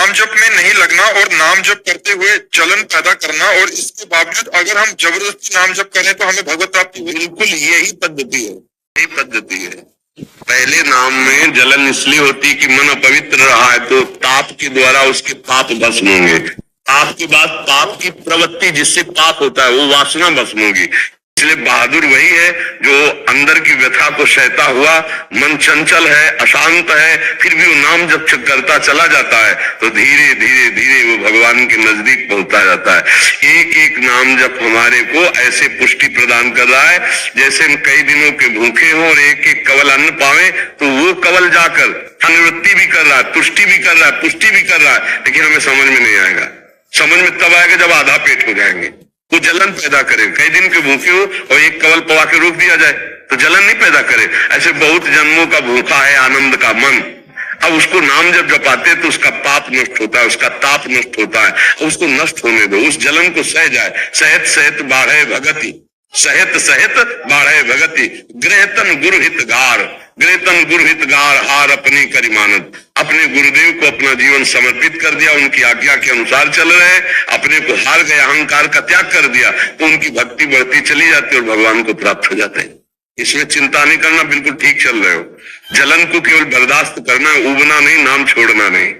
नाम जप में नहीं लगना और नाम जप करते हुए जलन पैदा करना, और इसके बावजूद अगर हम जबरदस्ती नाम जप करें तो हमें भगवत प्राप्ति होगी। बिल्कुल यही पद्धति है, यही पद्धति है। पहले नाम में जलन इसलिए होती कि मन अपवित्र रहा है तो ताप के द्वारा उसके पाप भस्म होंगे। पाप के बाद पाप की प्रवृत्ति जिससे पाप होता है वो वासना भस्म होगी। इसलिए बहादुर वही है जो अंदर की व्यथा को सहता हुआ, मन चंचल है, अशांत है, फिर भी वो नाम जब करता चला जाता है तो धीरे धीरे धीरे वो भगवान के नजदीक पहुंचता जाता है। एक एक नाम जब हमारे को ऐसे पुष्टि प्रदान कर रहा है जैसे हम कई दिनों के भूखे हों और एक एक कवल अन्न पावे तो वो कवल जाकर अनुवृत्ति भी कर रहा है, तुष्टि भी कर रहा है, पुष्टि भी कर रहा है, लेकिन हमें समझ में नहीं आएगा। समझ में तब आएगा जब आधा पेट हो जाएंगे। वो जलन पैदा करे, कई दिन के भूखे हो और एक कवल पवा के रोक दिया जाए तो जलन नहीं पैदा करे। ऐसे बहुत जन्मों का भूखा है आनंद का मन, अब उसको नाम जब जपाते तो उसका पाप नष्ट होता है, उसका ताप नष्ट होता है, उसको नष्ट होने दो, उस जलन को सह जाए। सहत सहत बाढ़े भगति, सहत सहत बाढ़े भगति, गृहतन गुरु हितगार, गृहतन गुरु हितगार हार अपनी करिमानत। अपने गुरुदेव को अपना जीवन समर्पित कर दिया, उनकी आज्ञा के अनुसार चल रहे, अपने को हार गए, अहंकार का त्याग कर दिया तो उनकी भक्ति बढ़ती चली जाती है और भगवान को प्राप्त हो जाते हैं। इसमें चिंता नहीं करना, बिल्कुल ठीक चल रहे हो। जलन को केवल बर्दाश्त करना, उबना नहीं, नाम छोड़ना नहीं।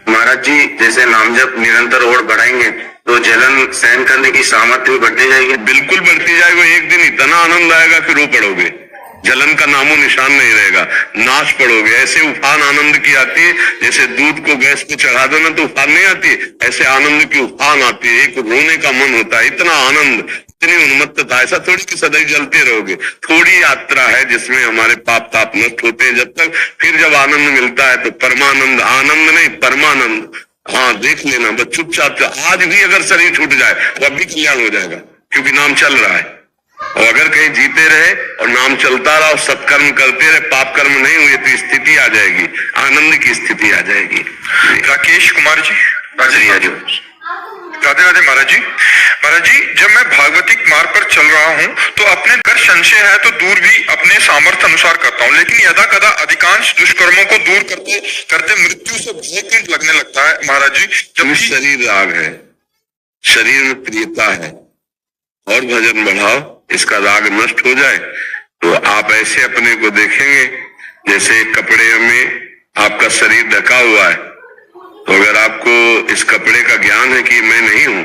महाराज जी, जैसे नाम जप निरंतर और बढ़ाएंगे तो जलन सहन करने की सामर्थ्य भी बढ़ती जाएगी। बिल्कुल बढ़ती जाएगी। एक दिन इतना आनंद आएगा कि रो पड़ोगे, जलन का नामो निशान नहीं रहेगा, नाच पड़ोगे। ऐसे उफान आनंद की आती है जैसे दूध को गैस पे चढ़ा दो ना तो उफान नहीं आती, ऐसे आनंद की उफान आती है। एक रोने का मन होता है, इतना आनंद, इतनी उन्मत्तता। ऐसा थोड़ी कि सदैव जलते रहोगे, थोड़ी यात्रा है जिसमें हमारे पाप ताप नष्ट होते हैं जब तक। फिर जब आनंद मिलता है तो परमानंद, आनंद नहीं परमानंद। हाँ देख लेना बस, चुपचाप आज भी अगर शरीर छूट जाए तो अब भी कल्याण हो जाएगा, क्योंकि नाम चल रहा है। और अगर कहीं जीते रहे और नाम चलता रहा और सत्कर्म करते रहे, पाप कर्म नहीं हुए तो स्थिति आ जाएगी, आनंद की स्थिति आ जाएगी। राकेश कुमार जी, राधे राधे महाराज जी। महाराज जी, जब मैं भागवतिक मार्ग पर चल रहा हूँ तो अपने घर संशय है तो दूर भी अपने सामर्थ्य अनुसार करता हूँ, लेकिन यदा कदा अधिकांश दुष्कर्मों को दूर करते करते मृत्यु से भय लगने लगता है महाराज जी। जब शरीर राग है, शरीर में प्रियता है और भजन बढ़ाओ, इसका राग नष्ट हो जाए तो आप ऐसे अपने को देखेंगे जैसे कपड़े में आपका शरीर ढका हुआ है। तो अगर आपको इस कपड़े का ज्ञान है कि मैं नहीं हूं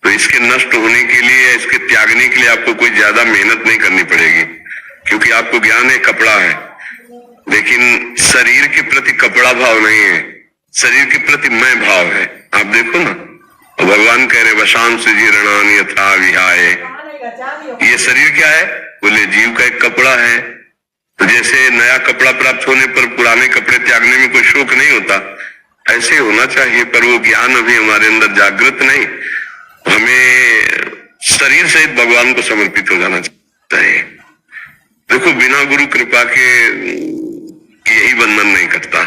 तो इसके नष्ट होने के लिए, इसके त्यागने के लिए आपको कोई ज्यादा मेहनत नहीं करनी पड़ेगी, क्योंकि आपको ज्ञान है कपड़ा है। लेकिन शरीर के प्रति कपड़ा भाव नहीं है, शरीर के प्रति मैं भाव है। आप देखो ना, भगवान कह रहे वशांश जीर्णान यथा विहाय, ये शरीर क्या है? बोले जीव का एक कपड़ा है। तो जैसे नया कपड़ा प्राप्त होने पर पुराने कपड़े त्यागने में कोई शोक नहीं होता, ऐसे होना चाहिए। पर वो ज्ञान अभी हमारे अंदर जागृत नहीं, हमें शरीर सहित भगवान को समर्पित हो जाना चाहिए। देखो बिना गुरु कृपा के यही बंधन नहीं कटता।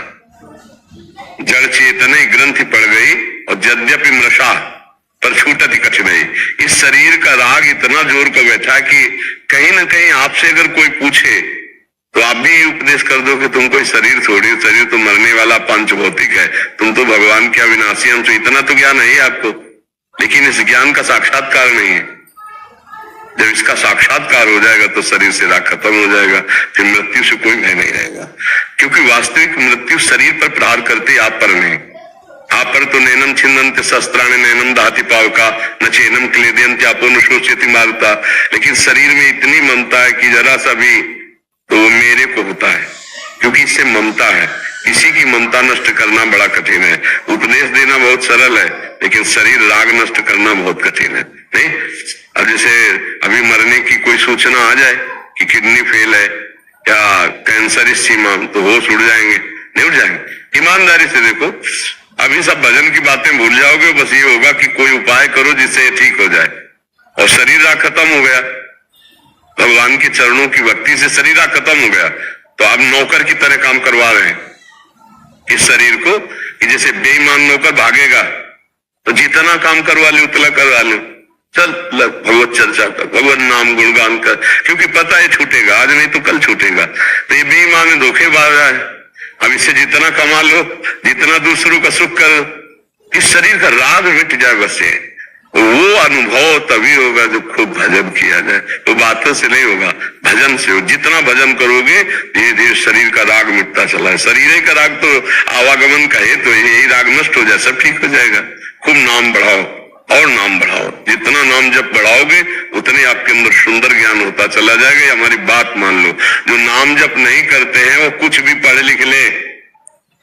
जड़ चेतन ग्रंथि पड़ गई और यद्यपि मृषा पर छूटती कठिनाई। इस शरीर का राग इतना जोर का बैठा कि कहीं ना कहीं आपसे अगर कोई पूछे तो आप भी उपदेश कर दो कि तुम कोई शरीर छोड़िए, शरीर तो मरने वाला पंच भौतिक है, तुम तो भगवान के अविनाशी हम। तो इतना तो ज्ञान है आपको, लेकिन इस ज्ञान का साक्षात्कार नहीं है। जब इसका साक्षात्कार हो जाएगा तो शरीर से राग खत्म हो जाएगा, फिर मृत्यु से कोई भय नहीं रहेगा। क्योंकि वास्तविक मृत्यु शरीर पर प्रहार करते आप पर नहीं। आप पर तो नैनम छिन्नन्ते शस्त्राणि नैनम दहति पावका न चैनम क्लेदयन्ते आपो न शोच्यति मारुता। लेकिन शरीर में इतनी ममता है कि जरा सा भी तो वो मेरे को होता है, क्योंकि इससे ममता है। किसी की ममता नष्ट करना बड़ा कठिन है। उपदेश देना बहुत सरल है, लेकिन शरीर राग नष्ट करना बहुत कठिन है। नहीं, अब जैसे अभी मरने की कोई सूचना आ जाए कि किडनी फेल है या कैंसर इस सीमा, तो होश उड़ जाएंगे? नहीं उड़ जाएंगे। ईमानदारी से देखो, अभी सब भजन की बातें भूल जाओगे, बस ये होगा कि कोई उपाय करो जिससे ये ठीक हो जाए, और शरीर राग खत्म हो गया। भगवान के चरणों की भक्ति से शरीर राग खत्म हो गया, तो आप नौकर की तरह काम करवा रहे हैं इस शरीर को, कि जैसे बेईमान नौकर भागेगा तो जितना काम करवा ले उतना करवा ले, चल भगवत चर्चा कर, भगवत नाम गुणगान कर, क्योंकि पता है छूटेगा, आज नहीं तो कल छूटेगा। तो ये बेईमान धोखेबाज है, अब इससे जितना कमा लो, जितना दूसरों का सुख करो, इस शरीर का राग मिट जाए बस ये। वो अनुभव तभी होगा जब खूब भजन किया जाए। तो बातों से नहीं होगा, भजन से हो। जितना भजन करोगे धीरे धीरे शरीर का राग मिटता चला है। शरीर का राग तो आवागमन का है, तो यही राग नष्ट हो जाए, सब ठीक हो जाएगा। खूब नाम बढ़ाओ और नाम बढ़ाओ, जितना नाम जब बढ़ाओगे उतने आपके अंदर सुंदर ज्ञान होता चला जाएगा। हमारी बात मान लो, जो नाम जप नहीं करते हैं वो कुछ भी पढ़ लिख ले,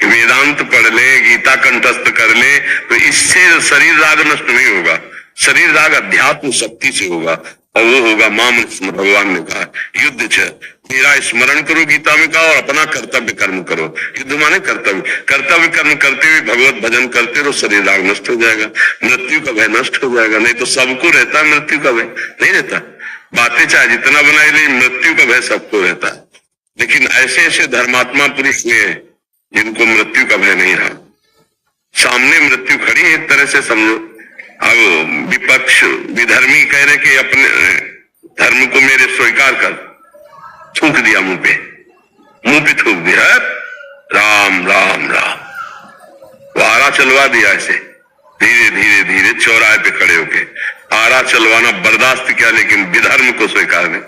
वेदांत पढ़ ले, गीता कंठस्थ कर ले, तो इससे शरीर राग नष्ट नहीं होगा। शरीर राग अध्यात्म शक्ति से होगा, और वो होगा माम स्मरण। भगवान ने कहा युद्ध छ, मेरा स्मरण करो गीता में कहा, और अपना कर्तव्य कर्म करो। युद्ध माने कर्तव्य, कर्तव्य कर्म करते हुए भगवत भजन करते रहो, शरीर राग नष्ट हो जाएगा, मृत्यु का भय नष्ट हो जाएगा। नहीं तो सबको रहता है मृत्यु का भय, नहीं रहता। बातें चाहे जितना बनाए, लेकिन मृत्यु का भय सबको रहता है। लेकिन ऐसे ऐसे धर्मात्मा पुरुष हुए जिनको मृत्यु का भय नहीं रहा। सामने मृत्यु खड़ी है, एक तरह से समझो। अब विपक्ष विधर्मी कह रहे कि अपने धर्म को मेरे स्वीकार कर, थूक दिया मुंह पे थूक दिया, राम राम राम, आरा चलवा दिया ऐसे धीरे धीरे धीरे चौराहे पे खड़े होके। आरा चलवाना बर्दाश्त किया, लेकिन विधर्म को स्वीकार नहीं,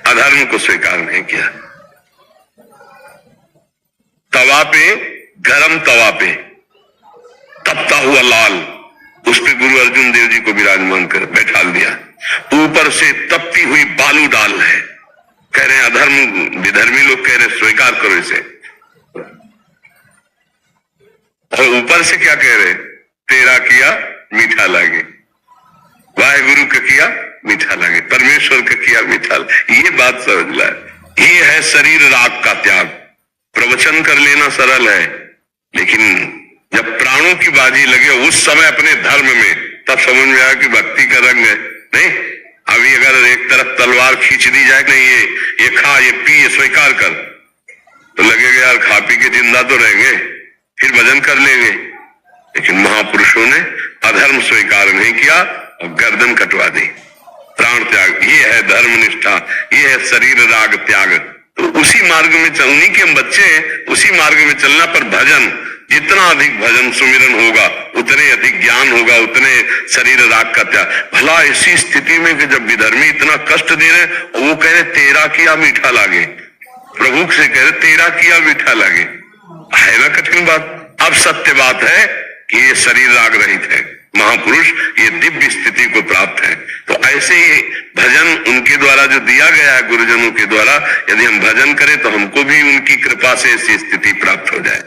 अधर्म को स्वीकार नहीं किया। तवा पे, गरम तवा पे तपता हुआ लाल, उस पे गुरु अर्जुन देव जी को विराजमान कर बैठा दिया। ऊपर से तपती हुई बालू डाल है, कह रहे अधर्म, विधर्मी लोग कह रहे स्वीकार करो इसे। और ऊपर से क्या कह रहे, तेरा किया मीठा लागे, वाहेगुरु का किया मीठा लागे, परमेश्वर का किया मीठा लागे। ये बात समझ ला, ये है शरीर राग का त्याग। प्रवचन कर लेना सरल है, लेकिन जब प्राणों की बाजी लगे उस समय अपने धर्म में, तब समझ में आया कि भक्ति का रंग है। नहीं, अभी अगर एक तरफ तलवार खींच दी जाए, नहीं ये खा, ये पी, ये स्वीकार कर, तो लगेगा यार खा पी के जिंदा तो रहेंगे, फिर भजन कर लेंगे। लेकिन महापुरुषों ने अधर्म स्वीकार नहीं किया और गर्दन कटवा दी, प्राण त्याग। ये है धर्म निष्ठा, ये है शरीर राग त्याग। तो उसी मार्ग में उन्हीं के हम बच्चे हैं, उसी मार्ग में चलना। पर भजन, जितना अधिक भजन सुमिरन होगा उतने अधिक ज्ञान होगा, उतने शरीर राग का त्याग। भला ऐसी स्थिति में कि जब विधर्मी इतना कष्ट दे रहे और वो कह रहे तेरा किया मीठा लागे, प्रभु से कह रहे तेरा किया मीठा लागे, है ना कठिन बात। अब सत्य बात है कि ये शरीर राग रहित है, महापुरुष ये दिव्य स्थिति को प्राप्त है। तो ऐसे ही भजन उनके द्वारा जो दिया गया है, गुरुजनों के द्वारा, यदि हम भजन करें तो हमको भी उनकी कृपा से ऐसी स्थिति प्राप्त हो जाए।